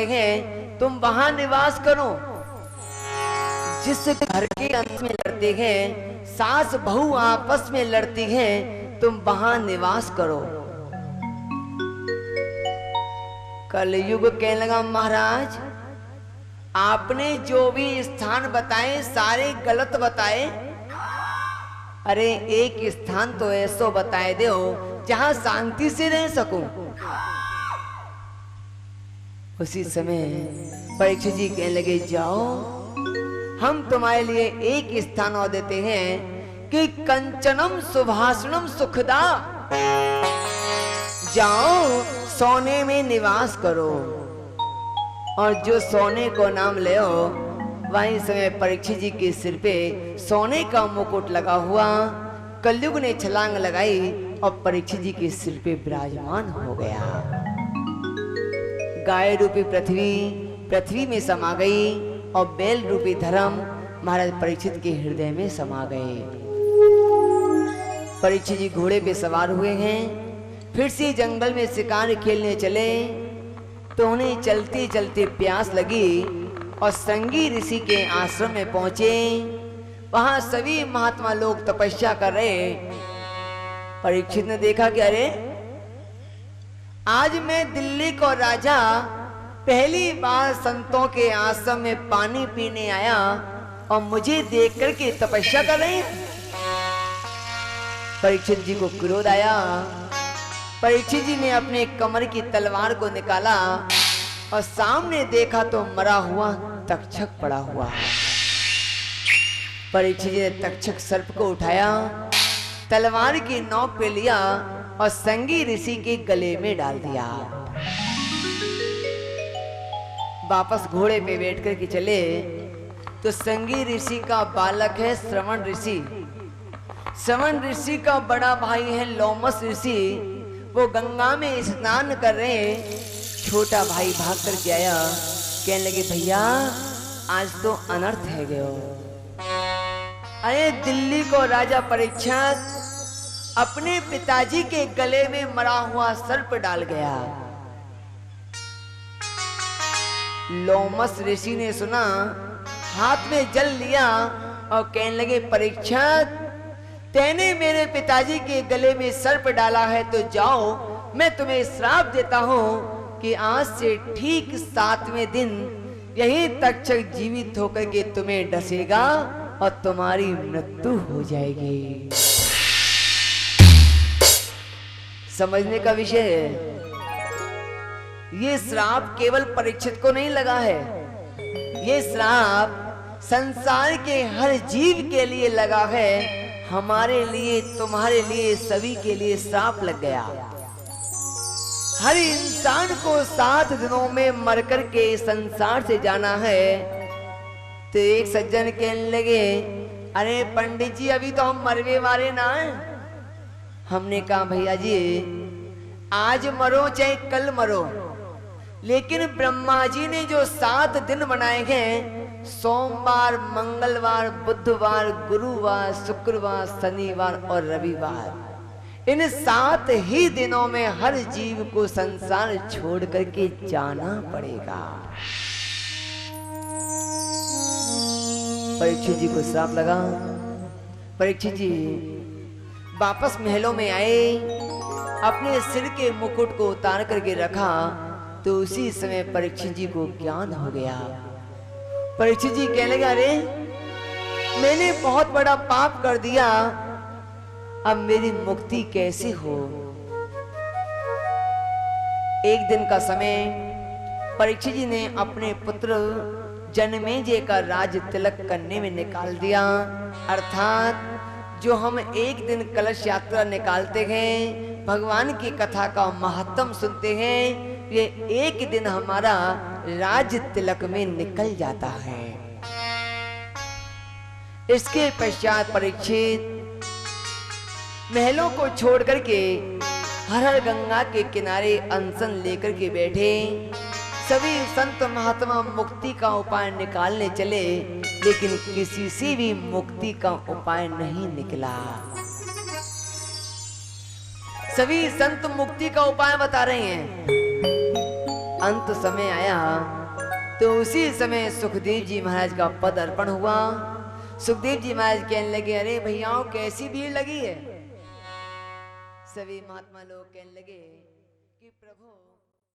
हैं तुम वहां निवास करो। जिस घर के अंत में लड़ते हैं, सास बहू आपस में लड़ती हैं, तुम वहां निवास करो। कलयुग कहने लगा महाराज आपने जो भी स्थान बताए सारे गलत बताए। अरे एक स्थान तो ऐसो बताए दो जहां शांति से रह सकूं। उसी समय परीक्षित जी कहने लगे जाओ हम तुम्हारे लिए एक स्थान और देते हैं कि कंचनम सुभाषणम सुखदा, जाओ सोने में निवास करो। और जो सोने को नाम ले वहीं समय परीक्षित जी के सिर पे सोने का मुकुट लगा हुआ। कलयुग ने छलांग लगाई और परीक्षित जी के सिर पे विराजमान हो गया। गाय रूपी पृथ्वी में समा गई और बैल रूपी धर्म महाराज परीक्षित के हृदय में समा गए। परीक्षित जी घोड़े पे सवार हुए हैं, फिर से जंगल में शिकार खेलने चले तो उन्हें चलते चलते प्यास लगी और श्रृंगी ऋषि के आश्रम में पहुंचे। वहां सभी महात्मा लोग तपस्या कर रहे। परीक्षित ने देखा कि अरे आज मैं दिल्ली को राजा पहली बार संतों के आश्रम में पानी पीने आया और मुझे देख करके तपस्या कर रहे हैं। परीक्षित जी को क्रोध आया। परीक्षित जी ने अपने कमर की तलवार को निकाला और सामने देखा तो मरा हुआ तक्षक पड़ा हुआ। परीक्षित जी ने तक्षक सर्प को उठाया, तलवार की नोक पे लिया और श्रृंगी ऋषि के गले में डाल दिया। वापस घोड़े पे बैठ कर के चले तो श्रृंगी ऋषि का बालक है श्रवण ऋषि। श्रवण ऋषि का बड़ा भाई है लोमस ऋषि। वो गंगा में स्नान कर रहे हैं। छोटा भाई भाग कर के आया, कहने लगे भैया आज तो अनर्थ है गयो। अरे दिल्ली को राजा परीक्षित अपने पिताजी के गले में मरा हुआ सर्प डाल गया। लोमस ऋषि ने सुना, हाथ में जल लिया और कहने लगे परीक्षित तेने मेरे पिताजी के गले में सर्प डाला है तो जाओ मैं तुम्हें श्राप देता हूं कि आज से ठीक 7वें दिन यही तक्षक जीवित होकर के तुम्हें डसेगा और तुम्हारी मृत्यु हो जाएगी। समझने का विषय है, ये श्राप केवल परीक्षित को नहीं लगा है, ये श्राप संसार के हर जीव के लिए लगा है। हमारे लिए तुम्हारे लिए सभी के लिए श्राप लग गया। हर इंसान को 7 दिनों में मर कर के संसार से जाना है। तो एक सज्जन कहने लगे अरे पंडित जी अभी तो हम मरवे वाले ना हैं। हमने कहा भैया जी आज मरो चाहे कल मरो, लेकिन ब्रह्मा जी ने जो 7 दिन बनाए हैं सोमवार मंगलवार बुधवार गुरुवार शुक्रवार शनिवार और रविवार, इन 7 ही दिनों में हर जीव को संसार छोड़ करके जाना पड़ेगा। परीक्षित जी को श्राप लगा। परीक्षित जी वापस महलों में आए, अपने सिर के मुकुट को उतार करके रखा तो उसी समय परीक्षित जी को ज्ञान हो गया। परीक्षित जी कहने लगे अरे मैंने बहुत बड़ा पाप कर दिया, अब मेरी मुक्ति कैसे हो। एक दिन का समय परीक्षित जी ने अपने पुत्र जनमेजय का राज तिलक करने में निकाल दिया। अर्थात जो हम एक दिन कलश यात्रा निकालते हैं, भगवान की कथा का महत्व सुनते हैं, ये एक दिन हमारा राज तिलक में निकल जाता है। इसके पश्चात परीक्षित महलों को छोड़ करके हर हर गंगा के किनारे अनशन लेकर के बैठे। सभी संत महात्मा मुक्ति का उपाय निकालने चले, लेकिन किसी से भी मुक्ति का उपाय नहीं निकला। सभी संत मुक्ति का उपाय बता रहे हैं, अंत समय आया तो उसी समय सुखदेव जी महाराज का पद अर्पण हुआ। सुखदेव जी महाराज कहने लगे, अरे भैयाओं कैसी भीड़ लगी है। सभी महात्मा लोग कहने लगे कि प्रभु